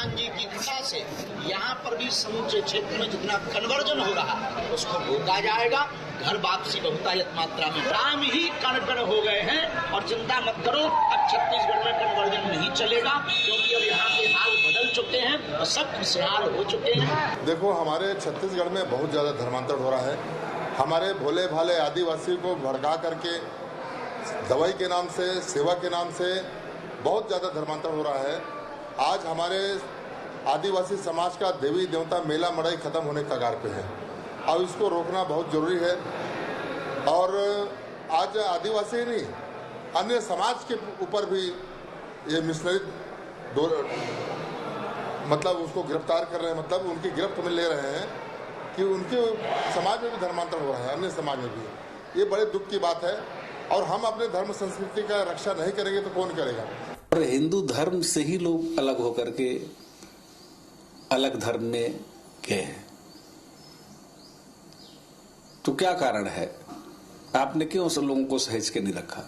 भगवान जी की कृपा से यहाँ पर भी समूचे क्षेत्र में जितना कन्वर्जन हो रहा है उसको रोका जाएगा। घर वापसी बहुतायत मात्रा में राम ही कण कण हो गए हैं और चिंता मत करो, अब छत्तीसगढ़ में कन्वर्जन नहीं चलेगा क्योंकि अब यहाँ के हाल बदल चुके हैं और सब खुशहाल हो चुके हैं। देखो, हमारे छत्तीसगढ़ में बहुत ज्यादा धर्मांतरण हो रहा है। हमारे भोले भाले आदिवासी को भड़का करके दवाई के नाम से, सेवा के नाम से बहुत ज्यादा धर्मांतरण हो रहा है। आज हमारे आदिवासी समाज का देवी देवता मेला मड़ई खत्म होने के कगार पे है। अब इसको रोकना बहुत जरूरी है और आज आदिवासी ही नहीं, अन्य समाज के ऊपर भी ये मिशनरी मतलब उसको गिरफ्तार कर रहे हैं, मतलब उनकी गिरफ्त में ले रहे हैं कि उनके समाज में भी धर्मांतरण हो रहा है, अन्य समाज में भी। ये बड़े दुख की बात है और हम अपने धर्म संस्कृति का रक्षा नहीं करेंगे तो कौन करेगा। और हिंदू धर्म से ही लोग अलग होकर के अलग धर्म में गए हैं, तो क्या कारण है? आपने क्यों उस लोगों को सहेज के नहीं रखा?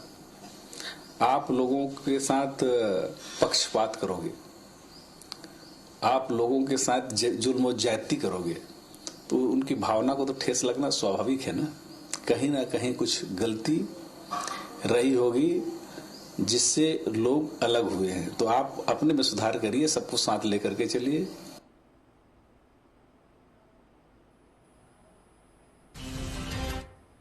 आप लोगों के साथ पक्षपात करोगे, आप लोगों के साथ जुल्म और ज्यादती करोगे तो उनकी भावना को तो ठेस लगना स्वाभाविक है ना कहीं कुछ गलती रही होगी जिससे लोग अलग हुए हैं। तो आप अपने में सुधार करिए, सबको साथ लेकर के चलिए।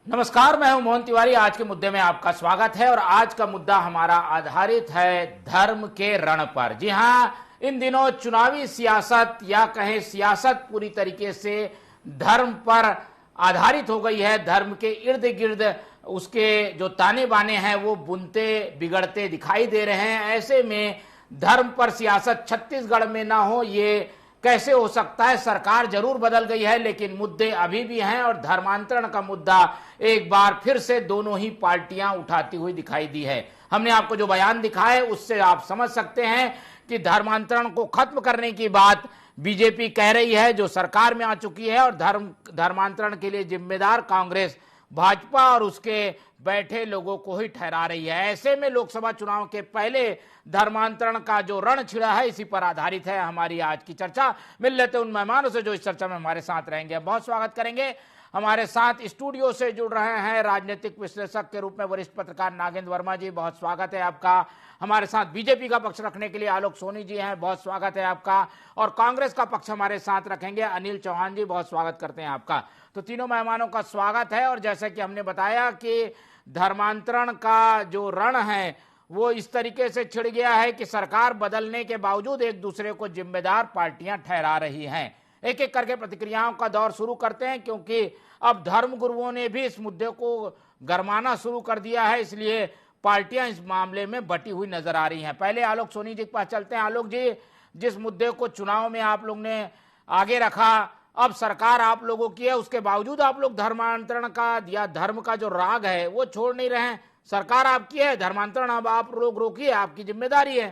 नमस्कार, मैं हूं मोहन तिवारी। आज के मुद्दे में आपका स्वागत है और आज का मुद्दा हमारा आधारित है धर्म के रण पर। जी हां, इन दिनों चुनावी सियासत या कहें सियासत पूरी तरीके से धर्म पर आधारित हो गई है। धर्म के इर्द गिर्द उसके जो ताने बाने हैं वो बुनते बिगड़ते दिखाई दे रहे हैं। ऐसे में धर्म पर सियासत छत्तीसगढ़ में ना हो, ये कैसे हो सकता है? सरकार जरूर बदल गई है लेकिन मुद्दे अभी भी हैं और धर्मांतरण का मुद्दा एक बार फिर से दोनों ही पार्टियां उठाती हुई दिखाई दी है। हमने आपको जो बयान दिखाया है उससे आप समझ सकते हैं कि धर्मांतरण को खत्म करने की बात बीजेपी कह रही है जो सरकार में आ चुकी है और धर्मांतरण के लिए जिम्मेदार कांग्रेस, भाजपा और उसके बैठे लोगों को ही ठहरा रही है। ऐसे में लोकसभा चुनाव के पहले धर्मांतरण का जो रण छिड़ा है इसी पर आधारित है हमारी आज की चर्चा। मिल लेते उन मेहमानों से जो इस चर्चा में हमारे साथ रहेंगे। बहुत स्वागत करेंगे। हमारे साथ स्टूडियो से जुड़ रहे हैं राजनीतिक विश्लेषक के रूप में वरिष्ठ पत्रकार नागेंद्र वर्मा जी, बहुत स्वागत है आपका। हमारे साथ बीजेपी का पक्ष रखने के लिए आलोक सोनी जी हैं, बहुत स्वागत है आपका। और कांग्रेस का पक्ष हमारे साथ रखेंगे अनिल चौहान जी, बहुत स्वागत करते हैं आपका। तो तीनों मेहमानों का स्वागत है। और जैसा कि हमने बताया कि धर्मांतरण का जो रण है वो इस तरीके से छिड़ गया है कि सरकार बदलने के बावजूद एक दूसरे को जिम्मेदार पार्टियां ठहरा रही हैं। एक एक करके प्रतिक्रियाओं का दौर शुरू करते हैं क्योंकि अब धर्म गुरुओं ने भी इस मुद्दे को गरमाना शुरू कर दिया है, इसलिए पार्टियां इस मामले में बटी हुई नजर आ रही हैं। पहले आलोक सोनी जी के पास चलते हैं। आलोक जी, जिस मुद्दे को चुनाव में आप लोग ने आगे रखा, अब सरकार आप लोगों की है, उसके बावजूद आप लोग धर्मांतरण का या धर्म का जो राग है वो छोड़ नहीं रहे हैं। सरकार आपकी है, धर्मांतरण अब आप लोग रोकिए, आपकी जिम्मेदारी है।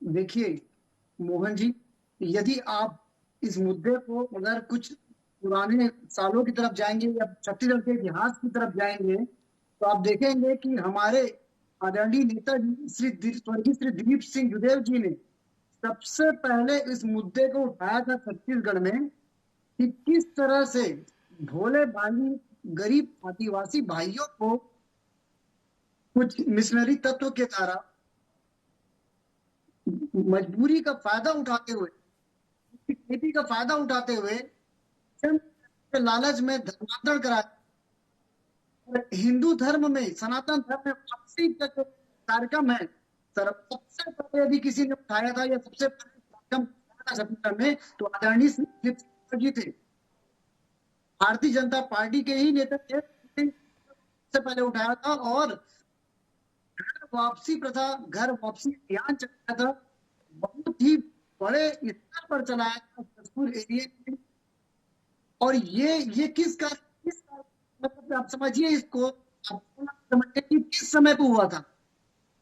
देखिए मोहन जी, यदि आप इस मुद्दे को अगर कुछ पुराने सालों की तरफ जाएंगे या छत्तीसगढ़ के इतिहास की तरफ जाएंगे तो आप देखेंगे कि हमारे आदरणीय नेता स्वर्गीय श्री दिलीप सिंह जुदेव जी ने सबसे पहले इस मुद्दे को उठाया था छत्तीसगढ़ में कि किस तरह से भोले भाली गरीब आदिवासी भाइयों को कुछ मिशनरी तत्व के द्वारा मजबूरी का फायदा उठाते हुए, खेती का फायदा उठाते हुए लालच में धर्मांतरण कराया। हिंदू धर्म में, सनातन धर्म में वापसी का जो कार्यक्रम है, सबसे पहले यदि किसी ने उठाया था या सबसे पहले कार्यक्रम में तो आदरणीय जी थे, भारतीय जनता पार्टी के ही नेता थे, सबसे पहले उठाया था और घर वापसी प्रथा, घर वापसी अभियान चलाया था, बहुत ही बड़े स्तर पर चलाया था जसपुर एरिया में। और ये किस मतलब आप समझिए इसको, आप समझिए कि किस समय पे हुआ था,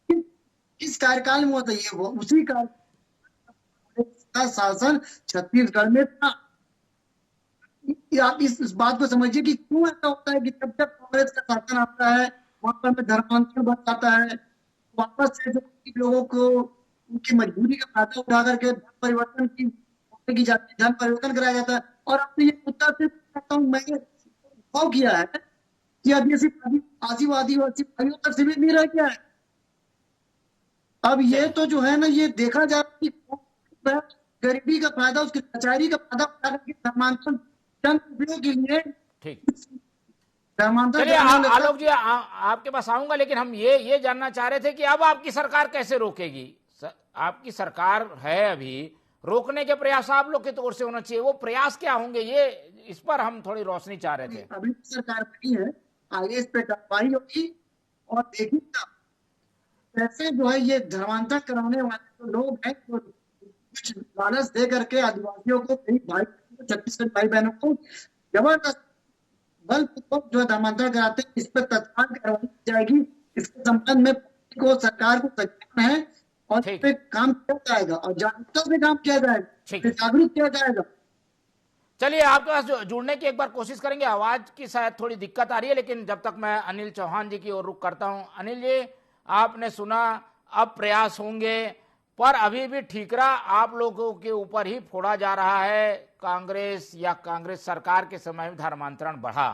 किस कार्यकाल में हुआ था। ये वो उसी का शासन छत्तीसगढ़ में था। आप इस बात को समझिए कि क्यों ऐसा होता है कि जब जब कांग्रेस का शासन आता है वहां पर धर्मांतरण बढ़ जाता है, वापस से जो लोगों को उनकी मजबूरी का फायदा उठा करके धन परिवर्तन की जाती है, धन परिवर्तन कराया जाता है। और अब ये मुद्दा सिर्फ कहता हूँ मैंने भाव किया है कि अब ये सिर्फ आदिवासी भाइयों तक सीमित नहीं रह गया है। अब ये तो जो है ना, ये देखा जा रहा है कि गरीबी का फायदा, उसकी लाचारी का फायदा उठा करके धर्मांतरण जन उपयोग के लिए ठीक। धर्मांतरण। चलिए आलोक जी, आपके पास आऊंगा, लेकिन हम ये जानना चाह रहे थे कि अब आपकी सरकार कैसे रोकेगी? आपकी सरकार है, अभी रोकने के प्रयास आप लोग की ओर से होना चाहिए, वो प्रयास क्या होंगे, ये इस पर हम थोड़ी रोशनी चाह रहे थे। अभी सरकार बनी है, आगे इस पे कार्रवाई होगी और देखिएगा कैसे जो है ये धर्मांतरण कराने वाले जो लोग हैं, जो कुछ लालच दे करके आदिवासियों को, भाई छत्तीसगढ़ भाई बहनों को जबरदस्त बलपूर्वक जो है धर्मांतरण कराते हैं, इस पर तत्काल कार्रवाई की जाएगी। इसके संबंध में को सरकार को सज्जन है और इस पे काम किया जाएगा और जागरूकता से काम किया जाएगा, जागरूक किया जाएगा। चलिए आपके पास जुड़ने की एक बार कोशिश करेंगे, आवाज की शायद थोड़ी दिक्कत आ रही है, लेकिन जब तक मैं अनिल चौहान जी की ओर रुख करता हूं। अनिल जी, आपने सुना, अब प्रयास होंगे, पर अभी भी ठीकरा आप लोगों के ऊपर ही फोड़ा जा रहा है। कांग्रेस सरकार के समय में धर्मांतरण बढ़ा,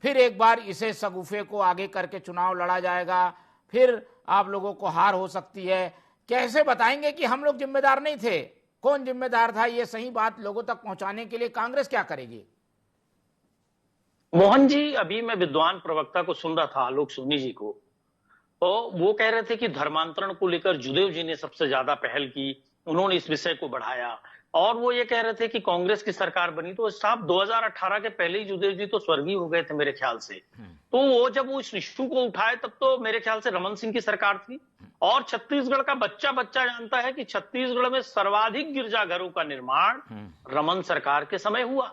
फिर एक बार इसे सगुफे को आगे करके चुनाव लड़ा जाएगा, फिर आप लोगों को हार हो सकती है। कैसे बताएंगे कि हम लोग जिम्मेदार नहीं थे? कौन जिम्मेदार था? ये सही बात लोगों तक पहुंचाने के लिए कांग्रेस क्या करेगी? मोहन जी, अभी मैं विद्वान प्रवक्ता को सुन रहा था, आलोक सोनी जी को, तो वो कह रहे थे कि धर्मांतरण को लेकर जुदेव जी ने सबसे ज्यादा पहल की, उन्होंने इस विषय को बढ़ाया। और वो ये कह रहे थे कि कांग्रेस की सरकार बनी तो साहब 2018 के पहले ही जुदेव जी तो स्वर्गीय हो गए थे मेरे ख्याल से। तो वो जब वो इस इश्यू को उठाए तब तो मेरे ख्याल से रमन सिंह की सरकार थी। और छत्तीसगढ़ का बच्चा जानता है कि छत्तीसगढ़ में सर्वाधिक गिरजाघरों का निर्माण रमन सरकार के समय हुआ।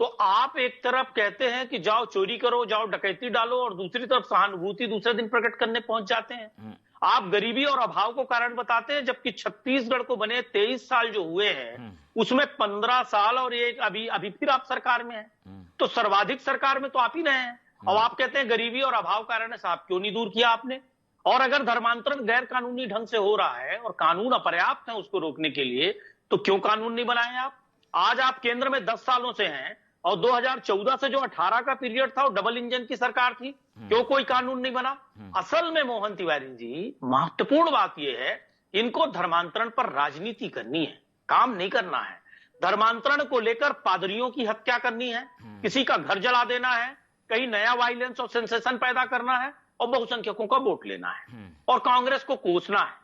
तो आप एक तरफ कहते हैं कि जाओ चोरी करो, जाओ डकैती डालो, और दूसरी तरफ सहानुभूति दूसरे दिन प्रकट करने पहुंच जाते हैं। आप गरीबी और अभाव को कारण बताते हैं, जबकि छत्तीसगढ़ को बने 23 साल जो हुए हैं उसमें 15 साल और एक अभी फिर आप सरकार में हैं, तो सर्वाधिक सरकार में तो आप ही रहे हैं। और आप कहते हैं गरीबी और अभाव कारण है, साहब क्यों नहीं दूर किया आपने? और अगर धर्मांतरण गैर कानूनी ढंग से हो रहा है और कानून अपर्याप्त है उसको रोकने के लिए, तो क्यों कानून नहीं बनाए आप? आज आप केंद्र में 10 सालों से हैं और 2014 से जो 18 का पीरियड था वो डबल इंजन की सरकार थी, क्यों कोई कानून नहीं बना? असल में मोहन तिवारी जी, महत्वपूर्ण बात यह है, इनको धर्मांतरण पर राजनीति करनी है, काम नहीं करना है। धर्मांतरण को लेकर पादरियों की हत्या करनी है, किसी का घर जला देना है, कहीं नया वायलेंस और सेंसेशन पैदा करना है और बहुसंख्यकों का वोट लेना है और कांग्रेस को कोसना है।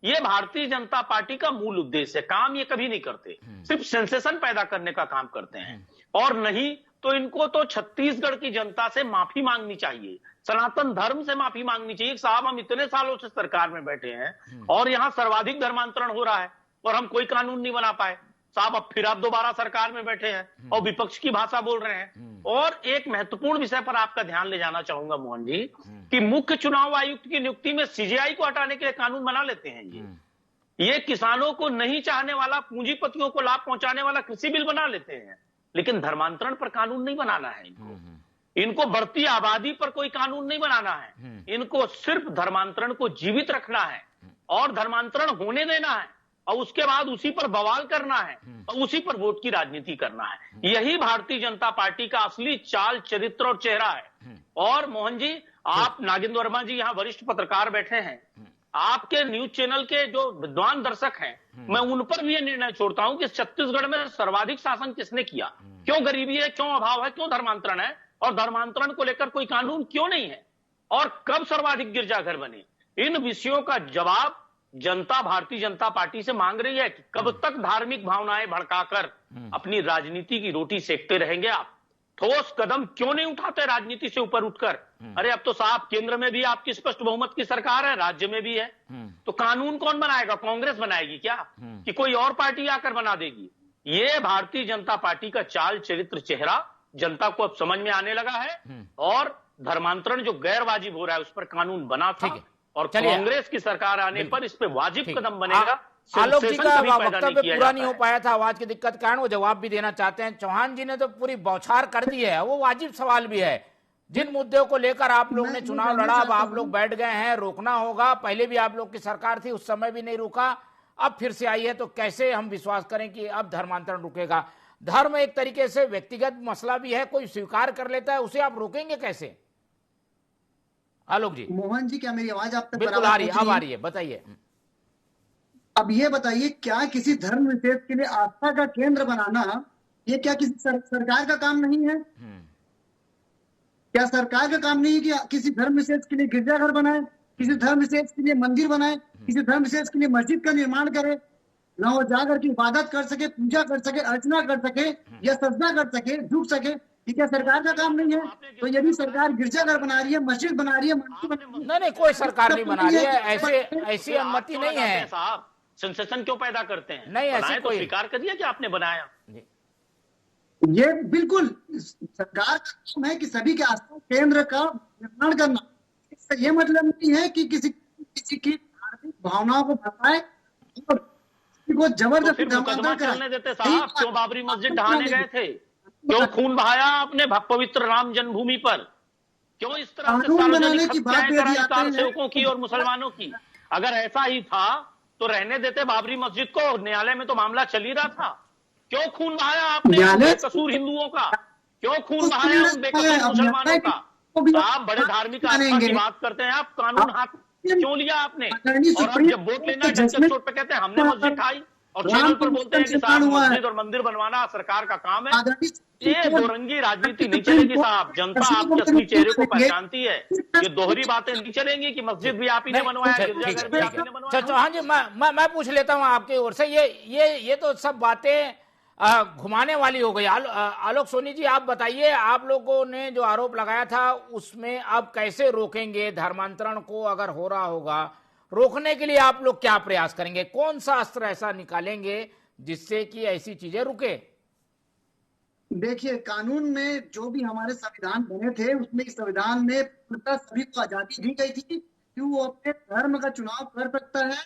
ये भारतीय जनता पार्टी का मूल उद्देश्य है। काम ये कभी नहीं करते, सिर्फ सेंसेशन पैदा करने का काम करते हैं। और नहीं तो इनको तो छत्तीसगढ़ की जनता से माफी मांगनी चाहिए, सनातन धर्म से माफी मांगनी चाहिए। साहब हम इतने सालों से सरकार में बैठे हैं और यहां सर्वाधिक धर्मांतरण हो रहा है और हम कोई कानून नहीं बना पाए। साहब अब फिर आप दोबारा सरकार में बैठे हैं और विपक्ष की भाषा बोल रहे हैं। और एक महत्वपूर्ण विषय पर आपका ध्यान ले जाना चाहूंगा मोहन जी, कि मुख्य चुनाव आयुक्त की नियुक्ति में सीजेआई को हटाने के लिए कानून बना लेते हैं। ये किसानों को नहीं चाहने वाला, पूंजीपतियों को लाभ पहुंचाने वाला कृषि बिल बना लेते हैं, लेकिन धर्मांतरण पर कानून नहीं बनाना है इनको बढ़ती आबादी पर कोई कानून नहीं बनाना है। इनको सिर्फ धर्मांतरण को जीवित रखना है और धर्मांतरण होने देना है और उसके बाद उसी पर बवाल करना है और उसी पर वोट की राजनीति करना है। यही भारतीय जनता पार्टी का असली चाल, चरित्र और चेहरा है। और मोहन जी, आप नागेंद्र वर्मा जी यहाँ वरिष्ठ पत्रकार बैठे हैं, आपके न्यूज चैनल के जो विद्वान दर्शक हैं, मैं उन पर भी ये निर्णय छोड़ता हूं कि छत्तीसगढ़ में सर्वाधिक शासन किसने किया, क्यों गरीबी है, क्यों अभाव है, क्यों धर्मांतरण है, और धर्मांतरण को लेकर कोई कानून क्यों नहीं है, और कब सर्वाधिक गिरजाघर बने। इन विषयों का जवाब जनता भारतीय जनता पार्टी से मांग रही है कि कब तक धार्मिक भावनाएं भड़काकर अपनी राजनीति की रोटी सेकते रहेंगे आप? ठोस कदम क्यों नहीं उठाते राजनीति से ऊपर उठकर? अरे अब तो साहब केंद्र में भी आपकी स्पष्ट बहुमत की सरकार है, राज्य में भी है, तो कानून कौन बनाएगा? कांग्रेस बनाएगी क्या कि कोई और पार्टी आकर बना देगी? ये भारतीय जनता पार्टी का चाल, चरित्र, चेहरा जनता को अब समझ में आने लगा है। और धर्मांतरण जो गैर वाजिब हो रहा है उस पर कानून बना था और कांग्रेस की सरकार आने पर इस पे वाजिब कदम बनेगा। आलोक जी का वक्तव्य पूरा नहीं हो पाया था, आवाज की दिक्कत के कारण, वो जवाब भी देना चाहते हैं। चौहान जी ने तो पूरी बौछार कर दी है, वो वाजिब सवाल भी है। जिन मुद्दों को लेकर आप लोग ने चुनाव लड़ा, अब आप लोग बैठ गए हैं, रोकना होगा। पहले भी आप लोग की सरकार थी, उस समय भी नहीं रुका। अब फिर से आई है, तो कैसे हम विश्वास करें कि अब धर्मांतरण रुकेगा? धर्म एक तरीके से व्यक्तिगत मसला भी है, कोई स्वीकार कर लेता है, उसे आप रोकेंगे कैसे? आलोक जी। मोहन जी, क्या मेरी आवाज आप तक बिल्कुल बराबर आ रही है, पहुंच अब आ रही है, बताइए। अब ये बताइए, क्या किसी धर्म विशेष के लिए आस्था का केंद्र बनाना ये क्या किसी सरकार का काम नहीं है? क्या सरकार का काम नहीं है कि किसी धर्म विशेष के लिए गिरजाघर बनाए, किसी धर्म विशेष के लिए मंदिर बनाए, किसी धर्म विशेष के लिए मस्जिद का निर्माण करे, ना वो जाकर के इबादत कर सके, पूजा कर सके, अर्चना कर सके या सजदा कर सके, झुक सके? ये क्या सरकार का काम नहीं है? तो यदि सरकार गिरजाघर बना रही है, मस्जिद बना रही है, मंदिर बना रही है, नहीं, कोई सरकार नहीं बना रही है, ऐसी अनुमति नहीं है साहब। सेंसेशन क्यों पैदा करते हैं? नहीं, ऐसी तो स्वीकार करिए कि आपने बनाया। ये बिल्कुल सरकार का काम है कि सभी के आस्था केंद्र का निर्माण करना। इसका ये मतलब नहीं है कि किसी की धार्मिक भावनाओं को भड़काए और किसी को जबरदस्ती मुकदमा चलने देते साहब। क्यों बाबरी मस्जिद ढहाने गए थे? क्यों खून बहाया आपने पवित्र राम जन्मभूमि पर? क्यों इस तरह से सार्वजनिक हत्याएं कराई कार सेवकों की और मुसलमानों की? अगर ऐसा ही था तो रहने देते बाबरी मस्जिद को। न्यायालय में तो मामला चल ही रहा था। क्यों खून बहाया आपने बेकसूर हिंदुओं का? क्यों खून बहाया उन बेकसूर मुसलमानों का? तो आप बड़े धार्मिक आस्था की बात करते हैं, आप कानून हाथ क्यों लिया आपने? और अब जब वोट लेना है पे कहते हैं हमने मस्जिद ढाई, और चैनल पर बोलते हैं कि साहब मस्जिद और मंदिर बनवाना सरकार का काम है। ये दोरंगी राजनीति नहीं चलेगी साहब। जनता आपके असली चेहरे को पहचानती है। ये दोहरी बातें नहीं चलेंगी कि मस्जिद भी आप ही ने बनवाया, गिरजाघर भी आप ही ने बनवाया। चौहान जी, मैं पूछ लेता हूं आपकी ओर से, ये तो सब बातें घुमाने वाली हो गई। आलोक सोनी जी, आप बताइए, आप लोगों ने जो आरोप लगाया था उसमें अब कैसे रोकेंगे धर्मांतरण को? अगर हो रहा होगा, रोकने के लिए आप लोग क्या प्रयास करेंगे? कौन सा अस्त्र ऐसा निकालेंगे जिससे कि ऐसी चीजें रुके? देखिए, कानून में जो भी हमारे संविधान बने थे उसमें इस संविधान में सभी को आजादी दी गई थी कि वो अपने धर्म का चुनाव कर सकता है,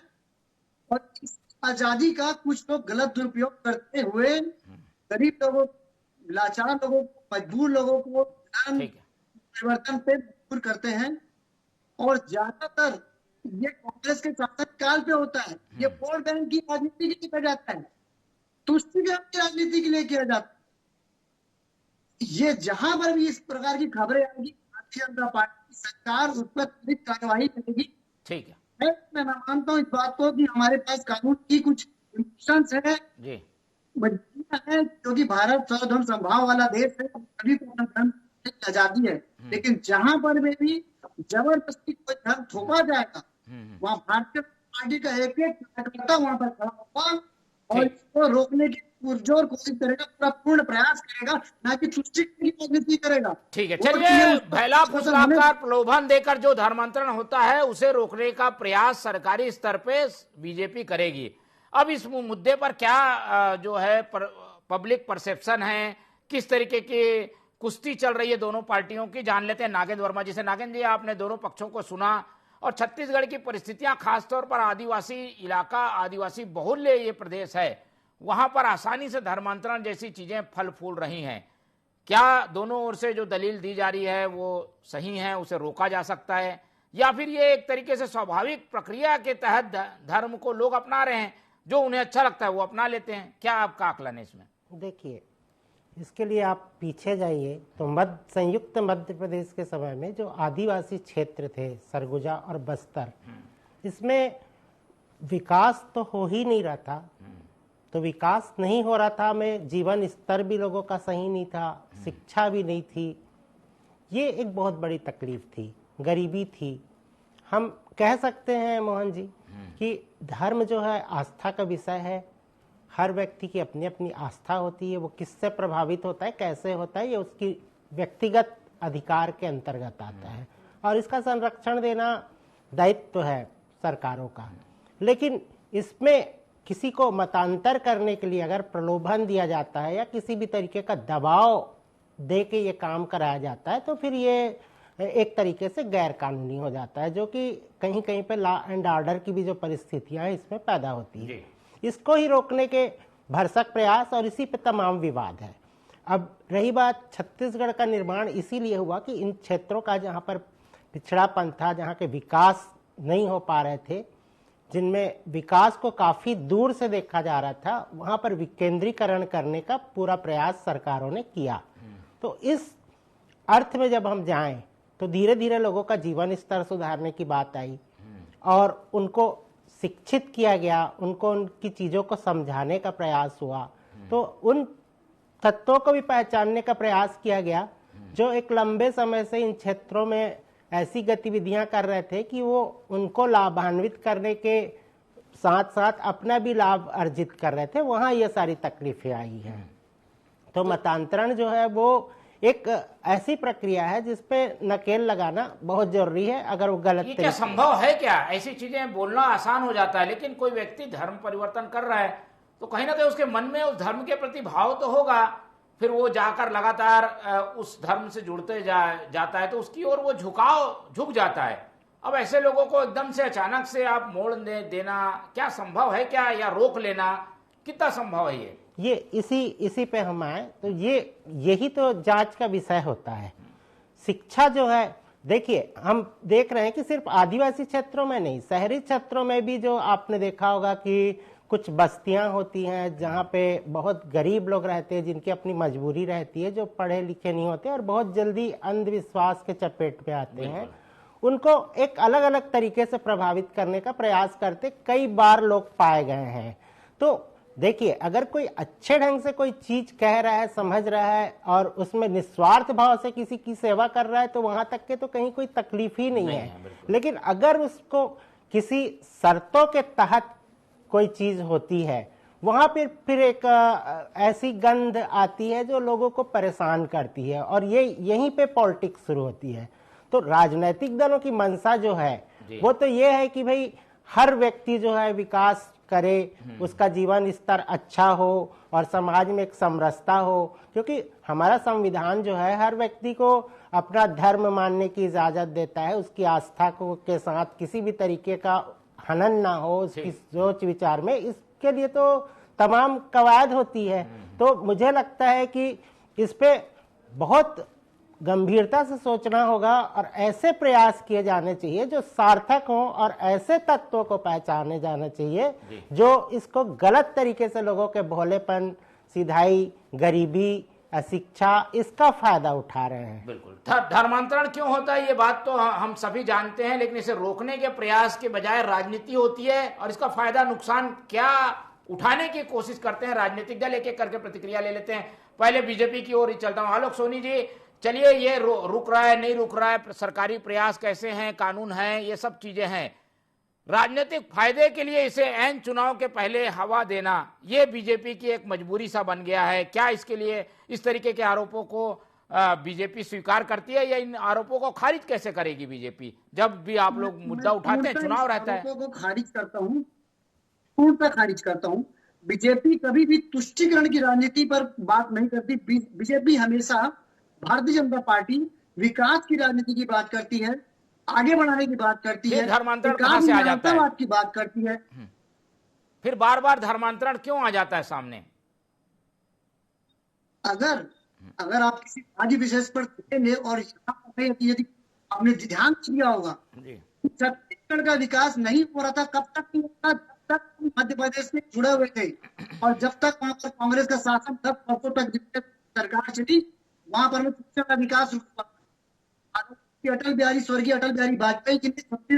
और इस आजादी का कुछ लोग गलत दुरुपयोग करते हुए गरीब लोगों, लाचार लोगों को, मजबूर लोगों को धर्म परिवर्तन पे मजबूर करते हैं। और ज्यादातर ये कांग्रेस के शासनकाल पे होता है। ये वोट बैंक की राजनीति के लिए किया जाता है, तुष्टि की राजनीति के लिए किया जाता है। ये जहां पर भी इस प्रकार की खबरें आएगी, भारतीय जनता पार्टी सरकार उस पर त्वरित कार्यवाही करेगी। ठीक है, मैं मानता हूँ इस बात को कि हमारे पास कानून की कुछ इम्प्लिकेशंस है, मजबूरियां है, क्योंकि भारत सर्वधर्म संभाव वाला देश है, सभी को अपना धर्म की आजादी है। लेकिन जहां पर भी जबरदस्ती कोई धर्म थोपा जाएगा, वहां भारतीय पार्टी का एक कार्यकर्ता वहां पर खड़ा होगा और इसको रोकने की पुरजोर कोशिश करेगा, पूरा पूर्ण प्रयास करेगा, ना कि तुष्टि की राजनीति करेगा। ठीक है, चलिए, भैला फुसलाकर प्रलोभन देकर जो धर्मांतरण होता है उसे रोकने का प्रयास सरकारी स्तर पे बीजेपी करेगी। अब इस मुद्दे पर क्या जो है पब्लिक परसेप्शन है, किस तरीके की कुश्ती चल रही है दोनों पार्टियों की, जान लेते हैं नागेंद्र वर्मा जी से। नागेंद्र जी, आपने दोनों पक्षों को सुना, और छत्तीसगढ़ की परिस्थितियां, खासतौर पर आदिवासी इलाका, आदिवासी बहुल्य ये प्रदेश है, वहां पर आसानी से धर्मांतरण जैसी चीजें फल फूल रही हैं। क्या दोनों ओर से जो दलील दी जा रही है वो सही है, उसे रोका जा सकता है, या फिर ये एक तरीके से स्वाभाविक प्रक्रिया के तहत धर्म को लोग अपना रहे हैं, जो उन्हें अच्छा लगता है वो अपना लेते हैं? क्या आपका आकलन है इसमें? देखिए, इसके लिए आप पीछे जाइए तो संयुक्त मध्य प्रदेश के समय में जो आदिवासी क्षेत्र थे, सरगुजा और बस्तर, इसमें विकास तो हो ही नहीं रहा था। तो विकास नहीं हो रहा था में जीवन स्तर भी लोगों का सही नहीं था, शिक्षा भी नहीं थी। ये एक बहुत बड़ी तकलीफ थी, गरीबी थी। हम कह सकते हैं मोहन जी कि धर्म जो है आस्था का विषय है। हर व्यक्ति की अपनी अपनी आस्था होती है, वो किससे प्रभावित होता है, कैसे होता है, ये उसकी व्यक्तिगत अधिकार के अंतर्गत आता है, और इसका संरक्षण देना दायित्व है सरकारों का। लेकिन इसमें किसी को मतांतर करने के लिए अगर प्रलोभन दिया जाता है या किसी भी तरीके का दबाव दे के ये काम कराया जाता है, तो फिर ये एक तरीके से गैर कानूनी हो जाता है, जो कि कहीं कहीं पे लॉ एंड ऑर्डर की भी जो परिस्थितियां हैं इसमें पैदा होती है। इसको ही रोकने के भरसक प्रयास, और इसी पे तमाम विवाद है। अब रही बात छत्तीसगढ़ का निर्माण इसीलिए हुआ कि इन क्षेत्रों का जहाँ पर पिछड़ापन था, जहाँ के विकास नहीं हो पा रहे थे, जिनमें विकास को काफी दूर से देखा जा रहा था, वहां पर विकेंद्रीकरण करने का पूरा प्रयास सरकारों ने किया। तो इस अर्थ में जब हम जाएं तो धीरे धीरे लोगों का जीवन स्तर सुधारने की बात आई और उनको शिक्षित किया गया, उनको उनकी चीजों को समझाने का प्रयास हुआ। तो उन तत्वों को भी पहचानने का प्रयास किया गया जो एक लंबे समय से इन क्षेत्रों में ऐसी गतिविधियां कर रहे थे कि वो उनको लाभान्वित करने के साथ साथ अपना भी लाभ अर्जित कर रहे थे। वहां ये सारी तकलीफें आई हैं। तो मतांतरण जो है वो एक ऐसी प्रक्रिया है जिसपे नकेल लगाना बहुत जरूरी है। अगर वो गलत ये क्या संभव है क्या? ऐसी चीजें बोलना आसान हो जाता है, लेकिन कोई व्यक्ति धर्म परिवर्तन कर रहा है तो कहीं ना कहीं उसके मन में उस धर्म के प्रति भाव तो होगा, फिर वो जाकर लगातार उस धर्म से जुड़ते जाता है तो उसकी ओर वो झुक जाता है। अब ऐसे लोगों को एकदम से अचानक से आप मोड़ देना क्या संभव है क्या, या रोक लेना कितना संभव है? ये इसी पे हम आए तो यही तो जांच का विषय होता है। शिक्षा जो है, देखिए हम देख रहे हैं कि सिर्फ आदिवासी क्षेत्रों में नहीं, शहरी क्षेत्रों में भी जो आपने देखा होगा कि कुछ बस्तियां होती हैं जहां पे बहुत गरीब लोग रहते हैं, जिनकी अपनी मजबूरी रहती है, जो पढ़े लिखे नहीं होते और बहुत जल्दी अंधविश्वास के चपेट में आते हैं। उनको एक अलग अलग तरीके से प्रभावित करने का प्रयास करते कई बार लोग पाए गए हैं। तो देखिए, अगर कोई अच्छे ढंग से कोई चीज कह रहा है, समझ रहा है और उसमें निस्वार्थ भाव से किसी की सेवा कर रहा है तो वहां तक के तो कहीं कोई तकलीफ ही नहीं है। लेकिन अगर उसको किसी शर्तों के तहत कोई चीज होती है, वहां फिर एक ऐसी गंध आती है जो लोगों को परेशान करती है और यहीं पे पॉलिटिक्स शुरू होती है। तो राजनीतिक दलों की मंशा जो है वो तो ये है कि भाई हर व्यक्ति जो है विकास करे, उसका जीवन स्तर अच्छा हो और समाज में एक समरसता हो, क्योंकि हमारा संविधान जो है हर व्यक्ति को अपना धर्म मानने की इजाजत देता है। उसकी आस्था को के साथ किसी भी तरीके का हनन ना हो उसकी सोच विचार में, इसके लिए तो तमाम कवायद होती है। तो मुझे लगता है कि इस पे बहुत गंभीरता से सोचना होगा और ऐसे प्रयास किए जाने चाहिए जो सार्थक हों और ऐसे तत्वों को पहचाने जाना चाहिए जो इसको गलत तरीके से लोगों के भोलेपन, सिधाई, गरीबी, अशिक्षा, इसका फायदा उठा रहे हैं। बिल्कुल। धर्मांतरण क्यों होता है ये बात तो हम सभी जानते हैं, लेकिन इसे रोकने के प्रयास के बजाय राजनीति होती है और इसका फायदा नुकसान क्या उठाने की कोशिश करते हैं राजनीतिक दल। एक एक करके प्रतिक्रिया ले लेते हैं। पहले बीजेपी की ओर ही चलता हूं। आलोक सोनी जी, चलिए ये रुक रहा है नहीं रुक रहा है, सरकारी प्रयास कैसे हैं, कानून है, ये सब चीजें हैं। राजनीतिक फायदे के लिए इसे ऐन चुनाव के पहले हवा देना, ये बीजेपी की एक मजबूरी सा बन गया है। क्या इसके लिए इस तरीके के आरोपों को बीजेपी स्वीकार करती है या इन आरोपों को खारिज कैसे करेगी बीजेपी जब भी आप लोग मुद्दा उठाते हैं, चुनाव रहता है? आरोपों को खारिज करता हूँ, पूर्णतः खारिज करता हूँ। बीजेपी कभी भी तुष्टीकरण की राजनीति पर बात नहीं करती। बीजेपी हमेशा, भारतीय जनता पार्टी विकास की राजनीति की बात करती है, आगे बढ़ाने की बात करती है, धर्मांतरण कहां से आ जाता है की बात करती है। फिर बार बार धर्मांतरण क्यों आ जाता है सामने? अगर आप किसी राज्य विशेष पर देखेंगे और यदि आपने ध्यान दिया होगा, छत्तीसगढ़ का विकास नहीं हो रहा था कब तक मध्य प्रदेश से जुड़े हुए थे और जब तक वहां पर कांग्रेस का शासन 10 वर्षों तक सरकार चली, वहां पर शिक्षा का विकास रुका। स्वर्गीय अटल बिहारी वाजपेयी जिनने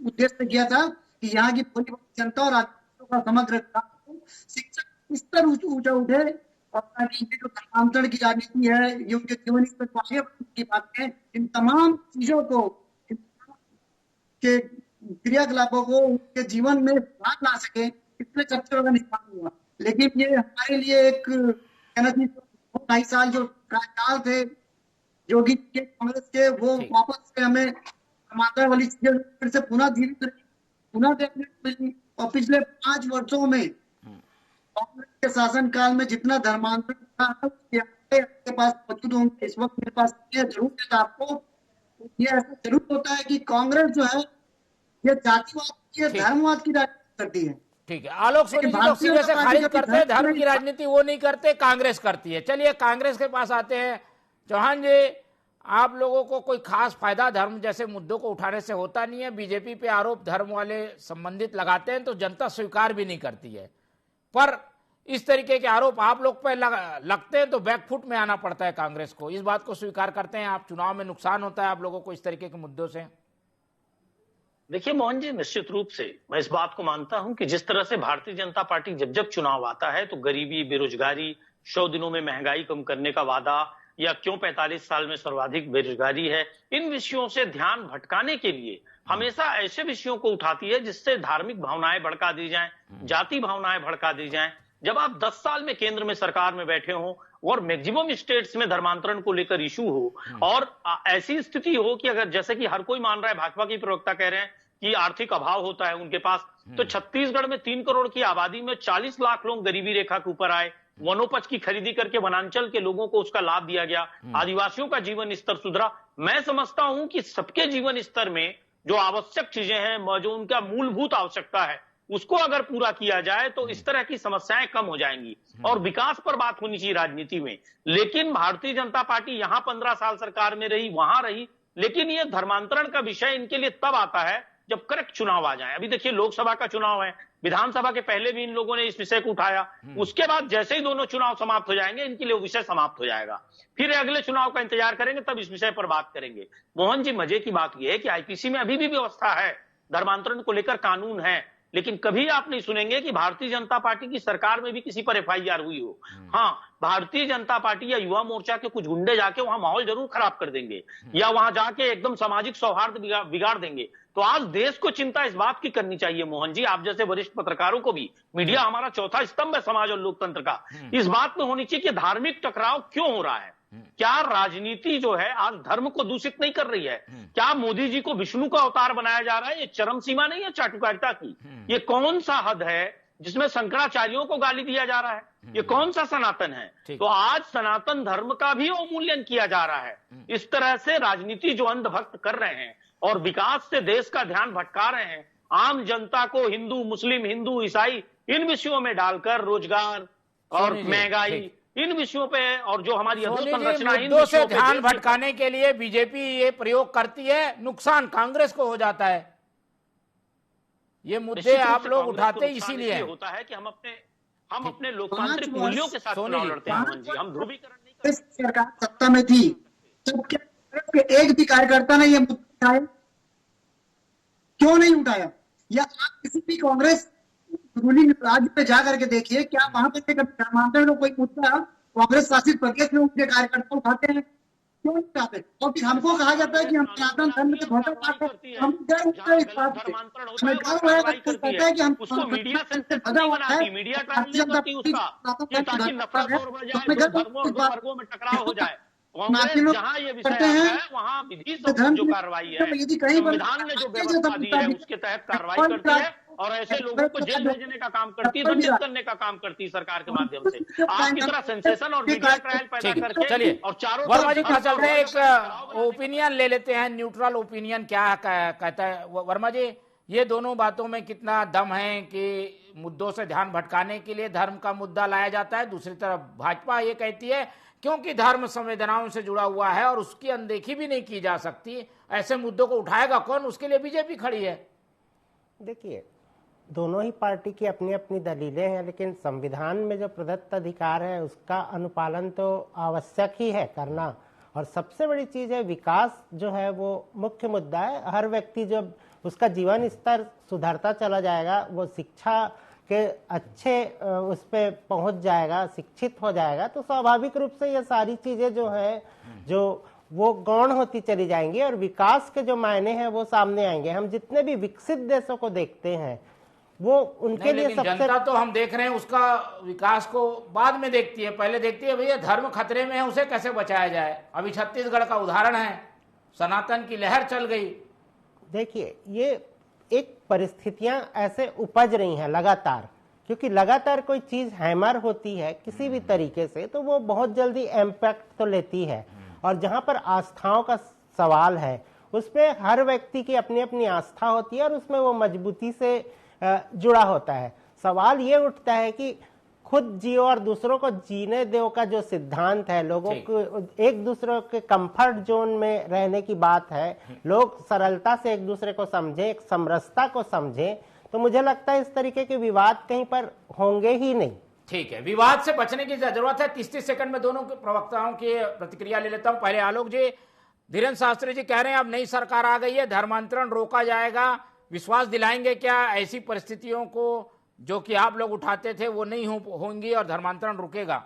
उद्देश्य से किया था कि यहाँ की पूरी जनता और का समग्र शिक्षा इस तरह ऊंचा उठे और ताकि जो धर्मांतरण की राजनीति है, ये उनके जीवन स्तर को आगे बढ़ाने की बात है, इन तमाम चीजों को के क्रियाकलापों को उनके जीवन में ला सके, इसलिए चर्चा का निष्पादन हुआ। लेकिन ये हमारे लिए एक कहना चाहिए 2-2.5 साल जो कार्यकाल थे योगी के, कांग्रेस के, वो वापस से हमें टमाटर वाली चीजें फिर से पुनः देखने को मिली। और पिछले 5 वर्षों में कांग्रेस के शासन काल में जितना धर्मांतरण था आपके पास मौजूद होंगे, इस वक्त मेरे पास ये जरूर देता आपको। ये ऐसा जरूर होता है कि कांग्रेस जो है ये जातिवाद की, धर्मवाद की राजनीति करती है। ठीक है, आलोक सोनी जी लोग सीधे से खारिज करते हैं, धर्म की राजनीति वो नहीं करते, कांग्रेस करती है। चलिए कांग्रेस के पास आते हैं। चौहान जी, आप लोगों को कोई खास फायदा धर्म जैसे मुद्दों को उठाने से होता नहीं है। बीजेपी पे आरोप धर्म वाले संबंधित लगाते हैं तो जनता स्वीकार भी नहीं करती है, पर इस तरीके के आरोप आप लोग पे लगते हैं तो बैकफुट में आना पड़ता है कांग्रेस को। इस बात को स्वीकार करते हैं आप, चुनाव में नुकसान होता है आप लोगों को इस तरीके के मुद्दों से? देखिए मोहन जी, निश्चित रूप से मैं इस बात को मानता हूं कि जिस तरह से भारतीय जनता पार्टी जब जब चुनाव आता है तो गरीबी, बेरोजगारी, 100 दिनों में महंगाई कम करने का वादा, या क्यों 45 साल में सर्वाधिक बेरोजगारी है, इन विषयों से ध्यान भटकाने के लिए हमेशा ऐसे विषयों को उठाती है जिससे धार्मिक भावनाएं भड़का दी जाएं, जाति भावनाएं भड़का दी जाएं। जब आप 10 साल में केंद्र में सरकार में बैठे हो और मैक्सिमम स्टेट्स में धर्मांतरण को लेकर इशू हो और ऐसी स्थिति हो कि अगर जैसे कि हर कोई मान रहा है, भाजपा की प्रवक्ता कह रहे हैं कि आर्थिक अभाव होता है उनके पास, तो छत्तीसगढ़ में 3 करोड़ की आबादी में 40 लाख लोग गरीबी रेखा के ऊपर आए, वनोपज की खरीदी करके वनांचल के लोगों को उसका लाभ दिया गया, आदिवासियों का जीवन स्तर सुधरा। मैं समझता हूं कि सबके जीवन स्तर में जो आवश्यक चीजें हैं, जो उनका मूलभूत आवश्यकता है, उसको अगर पूरा किया जाए तो इस तरह की समस्याएं कम हो जाएंगी और विकास पर बात होनी चाहिए राजनीति में। लेकिन भारतीय जनता पार्टी यहां 15 साल सरकार में रही, वहां रही, लेकिन ये धर्मांतरण का विषय इनके लिए तब आता है जब करेक्ट चुनाव आ जाए। अभी देखिए लोकसभा का चुनाव है, विधानसभा के पहले भी इन लोगों ने इस विषय को उठाया, उसके बाद जैसे ही दोनों चुनाव समाप्त हो जाएंगे इनके लिए वो विषय समाप्त हो जाएगा, फिर अगले चुनाव का इंतजार करेंगे, तब इस विषय पर बात करेंगे। मोहन जी, मजे की बात यह है कि आईपीसी में अभी भी व्यवस्था है, धर्मांतरण को लेकर कानून है, लेकिन कभी आप नहीं सुनेंगे कि भारतीय जनता पार्टी की सरकार में भी किसी पर एफआईआर हुई हो। हाँ, भारतीय जनता पार्टी या युवा मोर्चा के कुछ गुंडे जाके वहां माहौल जरूर खराब कर देंगे या वहां जाके एकदम सामाजिक सौहार्द बिगाड़ देंगे। तो आज देश को चिंता इस बात की करनी चाहिए मोहन जी, आप जैसे वरिष्ठ पत्रकारों को भी, मीडिया हमारा चौथा स्तंभ है समाज और लोकतंत्र का, इस बात में होनी चाहिए कि धार्मिक टकराव क्यों हो रहा है। क्या राजनीति जो है आज धर्म को दूषित नहीं कर रही है? क्या मोदी जी को विष्णु का अवतार बनाया जा रहा है? ये चरम सीमा नहीं है चाटुकारिता की? ये कौन सा हद है जिसमें शंकराचार्यों को गाली दिया जा रहा है? ये कौन सा सनातन है? तो आज सनातन धर्म का भी अवमूल्यन किया जा रहा है। इस तरह से राजनीति जो अंधभक्त कर रहे हैं और विकास से देश का ध्यान भटका रहे हैं, आम जनता को हिंदू, मुस्लिम, हिंदू, ईसाई इन विषयों में डालकर रोजगार और महंगाई इन विषयों पे और जो हमारी संरचना मुद्दों से ध्यान भटकाने के लिए बीजेपी ये प्रयोग करती है, नुकसान कांग्रेस को हो जाता है। ये मुद्दे आप लोग उठाते इसीलिए होता है कि हम अपने लोकतांत्रिक मूल्यों के साथ चुनाव लड़ते हैं। हम ध्रुवीकरण नहीं करते। सरकार सत्ता में थी तब क्या एक भी कार्यकर्ता ने ये मुद्दा उठाया? क्यों नहीं उठाया? या आप किसी भी कांग्रेस रूलिंग राज्य पे जा करके देखिए, क्या वहां पे धर्मांतरण का कोई मुद्दा कांग्रेस शासित प्रदेश में उनके कार्यकर्ता उठाते हैं? क्यों नहीं उठाते? और फिर हमको कहा जाता है कि हम सनातन धर्म के घोषणा पाते हैं, हम डर उठते इस बात से, हमें डर है कहता है कि हम मीडिया भगा हुआ है, मीडिया ताकि नफरत और बढ़ जाए, वर्गों में टकराव हो जाए। कांग्रेस जहां ये विषय है वहां विधि जो कार्रवाई है, संविधान ने जो व्यवस्था दी है उसके तहत कार्रवाई करती है और ऐसे लोगों को जेल भेजने का काम करती है, दंडित करने का काम करती है सरकार के माध्यम से। आपकी तरह सेंसेशन और मीडिया ट्रायल पैदा करके चलिए और चारों वर्मा जी चलते हैं, एक ओपिनियन ले लेते हैं, न्यूट्रल ओपिनियन क्या कहता है वर्मा जी? ये दोनों बातों में कितना दम है कि मुद्दों से ध्यान भटकाने के लिए धर्म का मुद्दा लाया जाता है, दूसरी तरफ भाजपा ये कहती है क्योंकि धर्म संवेदनाओं से जुड़ा हुआ है और उसकी अनदेखी भी नहीं की जा सकती, ऐसे मुद्दों को उठाएगा कौन? उसके लिए बीजेपी खड़ी है। देखिए, दोनों ही पार्टी की अपनी अपनी दलीलें हैं, लेकिन संविधान में जो प्रदत्त अधिकार है उसका अनुपालन तो आवश्यक ही है करना। और सबसे बड़ी चीज है विकास जो है वो मुख्य मुद्दा है। हर व्यक्ति जब उसका जीवन स्तर सुधरता चला जाएगा, वो शिक्षा के अच्छे उस पर पहुंच जाएगा, शिक्षित हो जाएगा, तो स्वाभाविक रूप से ये सारी चीजें जो है जो वो गौण होती चली जाएंगी और विकास के जो मायने हैं वो सामने आएंगे। हम जितने भी विकसित देशों को देखते हैं वो उनके लिए सबसे जनता तो हम देख रहे हैं उसका विकास को बाद में देखती है, पहले देखती है भैया धर्म खतरे में है, उसे कैसे बचाया जाए। अभी छत्तीसगढ़ का उदाहरण है, सनातन की लहर चल गई। देखिए, ये एक परिस्थितियां ऐसे उपज रही हैं लगातार, क्योंकि लगातार कोई चीज हैमर होती है किसी भी तरीके से तो वो बहुत जल्दी इम्पैक्ट तो लेती है। और जहां पर आस्थाओं का सवाल है उस पर हर व्यक्ति की अपनी अपनी आस्था होती है और उसमें वो मजबूती से जुड़ा होता है। सवाल ये उठता है कि खुद जियो और दूसरों को जीने दो का जो सिद्धांत है, लोगों को एक दूसरे के कंफर्ट जोन में रहने की बात है, लोग सरलता से एक दूसरे को समझे, एक समरसता को समझे, तो मुझे लगता है इस तरीके के विवाद कहीं पर होंगे ही नहीं। ठीक है, विवाद से बचने की जरूरत है। 30 सेकंड में दोनों प्रवक्ताओं की प्रतिक्रिया ले लेता हूं। पहले आलोक जी, धीरेन्द्र शास्त्री जी कह रहे हैं अब नई सरकार आ गई है, धर्मांतरण रोका जाएगा, विश्वास दिलाएंगे क्या ऐसी परिस्थितियों को जो कि आप लोग उठाते थे वो नहीं होंगी और धर्मांतरण रुकेगा?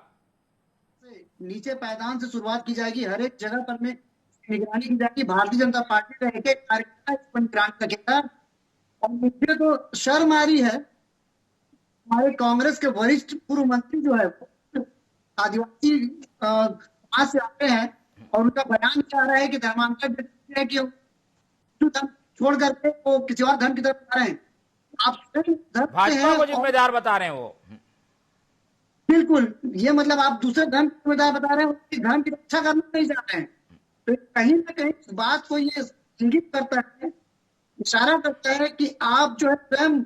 नीचे पायदान से शुरुआत की जाएगी, हर एक जगह पर में निगरानी की जाएगी। भारतीय जनता पार्टी का एक एक कार्यकर्ता इस पर निगरानी रखेगा। और मुझे तो शर्म आ रही है, हमारे कांग्रेस के वरिष्ठ पूर्व मंत्री जो है आदिवासी समाज से आते हैं और उनका बयान क्या रहा है कि धर्मांतरण है कि धर्म छोड़ करके वो किसी और धर्म की तरफ जा रहे हैं। आप भाजपा को जिम्मेदार बता रहे हैं वो। बिल्कुल, ये मतलब आप दूसरे धर्म को जिम्मेदार बता रहे हैं, उनकी धर्म की रक्षा करना नहीं चाहते हैं। तो कहीं ना कहीं इस बात को ये इंगित करता है, इशारा करता है कि आप जो है स्वयं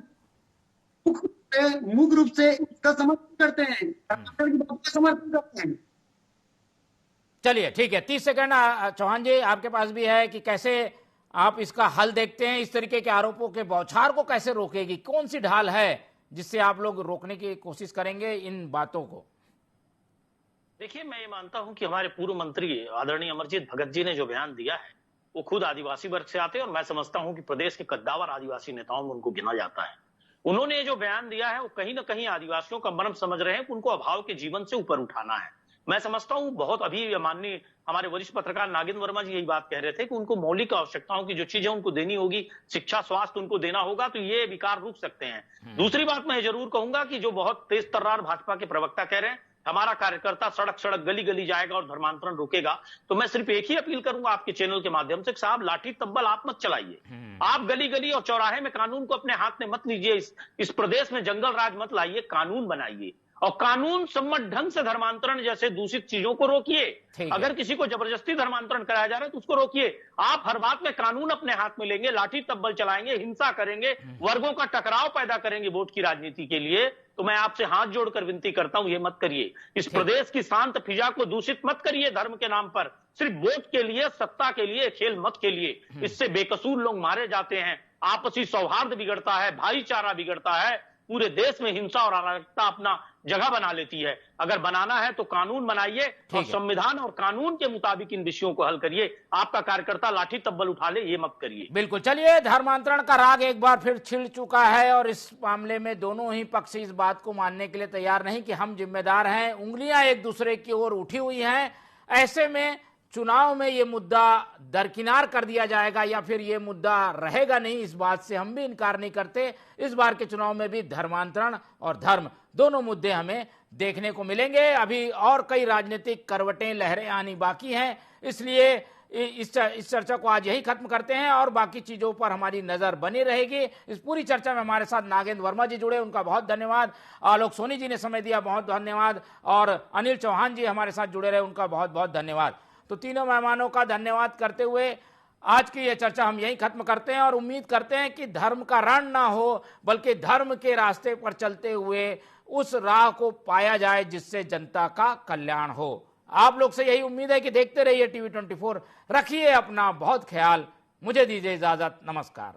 मुख्य रूप से इसका समर्थन करते हैं, धर्मांतरण की बात का समर्थन करते हैं। चलिए ठीक है, 30 सेकंड चौहान जी आपके पास भी है कि कैसे आप इसका हल देखते हैं, इस तरीके के आरोपों के बौछार को कैसे रोकेगी, कौन सी ढाल है जिससे आप लोग रोकने की कोशिश करेंगे इन बातों को? देखिए, मैं ये मानता हूं कि हमारे पूर्व मंत्री आदरणीय अमरजीत भगत जी ने जो बयान दिया है वो खुद आदिवासी वर्ग से आते हैं और मैं समझता हूं कि प्रदेश के कद्दावर आदिवासी नेताओं में उनको गिना जाता है। उन्होंने ये जो बयान दिया है वो कहीं ना कहीं आदिवासियों का मर्म समझ रहे हैं कि उनको अभाव के जीवन से ऊपर उठाना है। मैं समझता हूं बहुत अभी माननीय हमारे वरिष्ठ पत्रकार नागेंद्र वर्मा जी यही बात कह रहे थे कि उनको मौलिक आवश्यकताओं की जो चीजें उनको देनी होगी, शिक्षा स्वास्थ्य उनको देना होगा, तो ये विकार रुक सकते हैं। दूसरी बात मैं जरूर कहूंगा कि जो बहुत तेज तर्रार भाजपा के प्रवक्ता कह रहे हैं हमारा कार्यकर्ता सड़क सड़क गली गली जाएगा और धर्मांतरण रुकेगा, तो मैं सिर्फ एक ही अपील करूंगा आपके चैनल के माध्यम से, साहब लाठी तब्बल आप मत चलाइए। आप गली गली और चौराहे में कानून को अपने हाथ में मत लीजिए, इस प्रदेश में जंगल राज मत लाइए, कानून बनाइए और कानून सम्मत ढंग से धर्मांतरण जैसे दूषित चीजों को रोकिए। अगर किसी को जबरदस्ती धर्मांतरण कराया जा रहा है तो उसको रोकिए। आप हर बात में कानून अपने हाथ में लेंगे, लाठी तब्बल चलाएंगे, हिंसा करेंगे, वर्गों का टकराव पैदा करेंगे वोट की राजनीति के लिए, तो मैं आपसे हाथ जोड़कर विनती करता हूं ये मत करिए। इस प्रदेश की शांत फिजा को दूषित मत करिए धर्म के नाम पर, सिर्फ वोट के लिए, सत्ता के लिए, खेल मत खेलिए। इससे बेकसूर लोग मारे जाते हैं, आपसी सौहार्द बिगड़ता है, भाईचारा बिगड़ता है, पूरे देश में हिंसा और अराजकता अपना जगह बना लेती है। अगर बनाना है तो कानून बनाइए और संविधान और कानून के मुताबिक इन विषयों को हल करिए। आपका कार्यकर्ता लाठी तब्बल उठा ले ये मत करिए। बिल्कुल। चलिए, धर्मांतरण का राग एक बार फिर छिड़ चुका है और इस मामले में दोनों ही पक्ष इस बात को मानने के लिए तैयार नहीं कि हम जिम्मेदार हैं, उंगलियां एक दूसरे की ओर उठी हुई हैं। ऐसे में चुनाव में ये मुद्दा दरकिनार कर दिया जाएगा या फिर ये मुद्दा रहेगा नहीं, इस बात से हम भी इनकार नहीं करते। इस बार के चुनाव में भी धर्मांतरण और धर्म दोनों मुद्दे हमें देखने को मिलेंगे। अभी और कई राजनीतिक करवटें लहरें आनी बाकी हैं, इसलिए इस चर्चा को आज यही खत्म करते हैं और बाकी चीजों पर हमारी नजर बनी रहेगी। इस पूरी चर्चा में हमारे साथ नागेंद्र वर्मा जी जुड़े, उनका बहुत धन्यवाद। आलोक सोनी जी ने समय दिया, बहुत धन्यवाद। और अनिल चौहान जी हमारे साथ जुड़े रहे, उनका बहुत बहुत धन्यवाद। तो तीनों मेहमानों का धन्यवाद करते हुए आज की ये चर्चा हम यहीं खत्म करते हैं और उम्मीद करते हैं कि धर्म का रण ना हो, बल्कि धर्म के रास्ते पर चलते हुए उस राह को पाया जाए जिससे जनता का कल्याण हो। आप लोग से यही उम्मीद है कि देखते रहिए टीवी 24। रखिए अपना बहुत ख्याल। मुझे दीजिए इजाजत। नमस्कार।